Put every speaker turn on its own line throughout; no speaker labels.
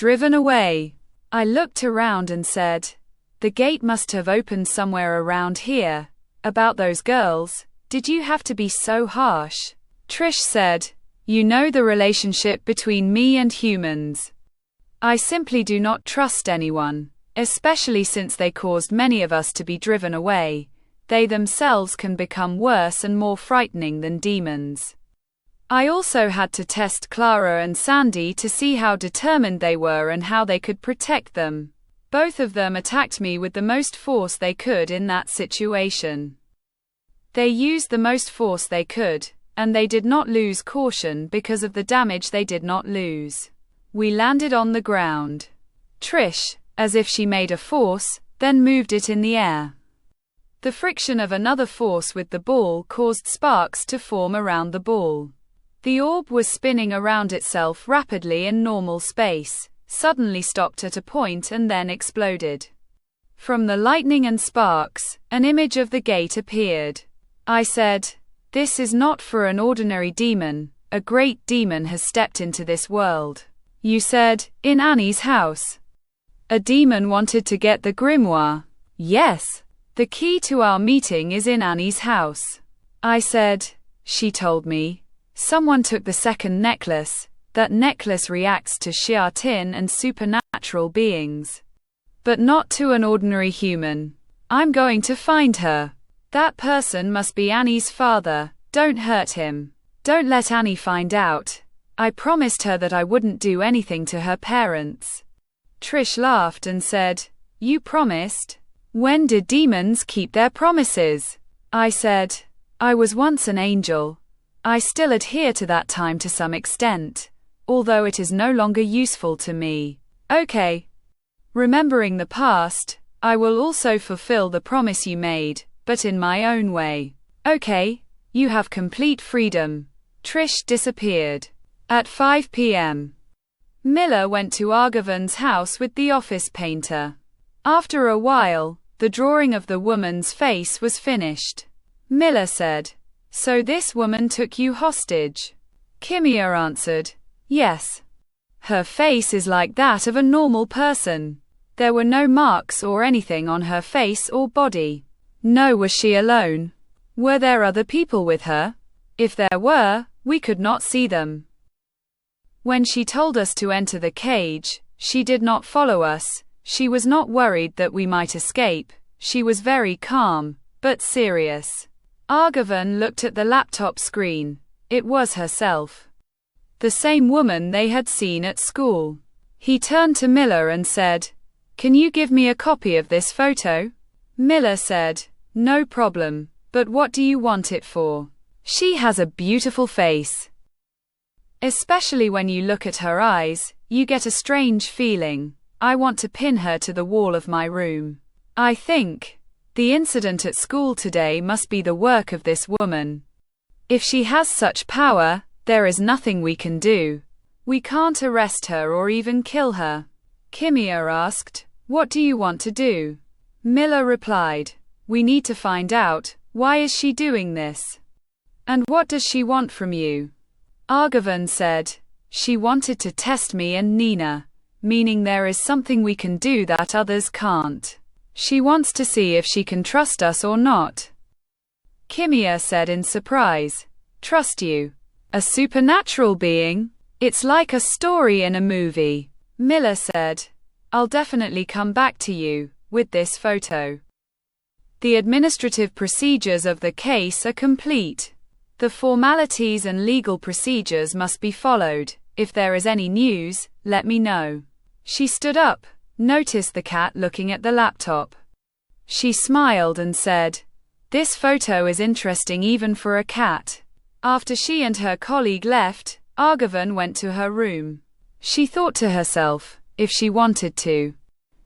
Driven away. I looked around and said, the gate must have opened somewhere around here. About those girls, did you have to be so harsh? Trish said, you know the relationship between me and humans. I simply do not trust anyone, especially since they caused many of us to be driven away. They themselves can become worse and more frightening than demons. I also had to test Clara and Sandy to see how determined they were and how they could protect them. Both of them attacked me with the most force they could in that situation. They used the most force they could, and they did not lose caution because of the damage they did not lose. We landed on the ground. Trish, as if she made a force, then moved it in the air. The friction of another force with the ball caused sparks to form around the ball. The orb was spinning around itself rapidly in normal space, suddenly stopped at a point and then exploded. From the lightning and sparks, an image of the gate appeared. I said, this is not for an ordinary demon, a great demon has stepped into this world. You said, in Annie's house. A demon wanted to get the grimoire. Yes. The key to our meeting is in Annie's house. I said, she told me. Someone took the second necklace. That necklace reacts to shaitan and supernatural beings. But not to an ordinary human. I'm going to find her. That person must be Annie's father. Don't hurt him. Don't let Annie find out. I promised her that I wouldn't do anything to her parents. Trish laughed and said, you promised? When did demons keep their promises? I said, I was once an angel. I still adhere to that time to some extent, although it is no longer useful to me. Okay. Remembering the past, I will also fulfill the promise you made, but in my own way. Okay, you have complete freedom. Trish disappeared. At 5 p.m. Miller went to Argavan's house with the office painter. After a while, the drawing of the woman's face was finished. Miller said, so this woman took you hostage? Kimia answered, yes. Her face is like that of a normal person. There were no marks or anything on her face or body. No. Was she alone? Were there other people with her? If there were, we could not see them. When she told us to enter the cage, she did not follow us. She was not worried that we might escape. She was very calm, but serious. Argavan looked at the laptop screen. It was herself. The same woman they had seen at school. He turned to Miller and said, can you give me a copy of this photo? Miller said, no problem, but what do you want it for? She has a beautiful face. Especially when you look at her eyes, you get a strange feeling. I want to pin her to the wall of my room. I think the incident at school today must be the work of this woman. If she has such power, there is nothing we can do. We can't arrest her or even kill her. Kimia asked, what do you want to do? Miller replied, we need to find out, why is she doing this? And what does she want from you? Argavan said, she wanted to test me and Nina, meaning there is something we can do that others can't. She wants to see if she can trust us or not. Kimia said in surprise, trust you? A supernatural being? It's like a story in a movie. Miller said, I'll definitely come back to you with this photo. The administrative procedures of the case are complete. The formalities and legal procedures must be followed. If there is any news, let me know. She stood up, noticed the cat looking at the laptop. She smiled and said, this photo is interesting even for a cat. After she and her colleague left, Argavan went to her room. She thought to herself, if she wanted to,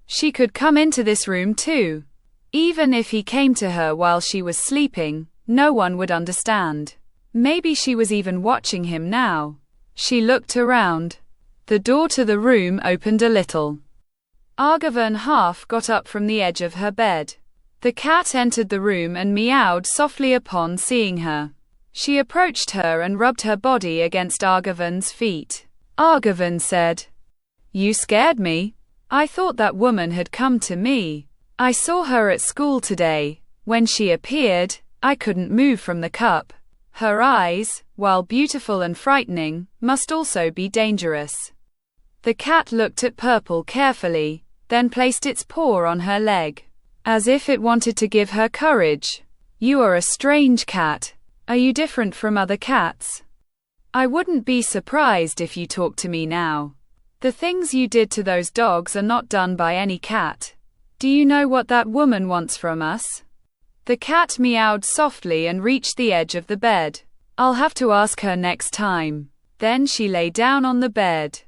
she could come into this room too. Even if he came to her while she was sleeping, no one would understand. Maybe she was even watching him now. She looked around. The door to the room opened a little. Argavan half got up from the edge of her bed. The cat entered the room and meowed softly upon seeing her. She approached her and rubbed her body against Argavan's feet. Argavan said, You scared me. I thought that woman had come to me. I saw her at school today. When she appeared, I couldn't move from the cup. Her eyes, while beautiful and frightening, must also be dangerous. The cat looked at Purple carefully, then placed its paw on her leg, as if it wanted to give her courage. You are a strange cat. Are you different from other cats? I wouldn't be surprised if you talked to me now. The things you did to those dogs are not done by any cat. Do you know what that woman wants from us? The cat meowed softly and reached the edge of the bed. I'll have to ask her next time. Then she lay down on the bed.